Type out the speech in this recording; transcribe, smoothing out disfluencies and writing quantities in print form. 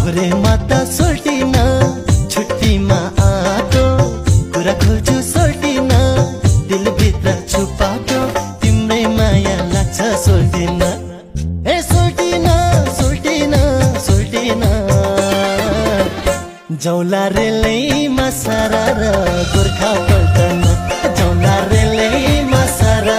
भोरेमा त सोल्टिन छुट्टीमा आएको कुरा खोल्छु सोल्टिन दिलभित्र छुपाएको तिम्रै माया लाग्छ सोल्टिन ए सोल्टिन सोल्टिन सोल्टिन जौला रेलैमा सारा र गोर्खा पल्टन जौला रेलैमा सारा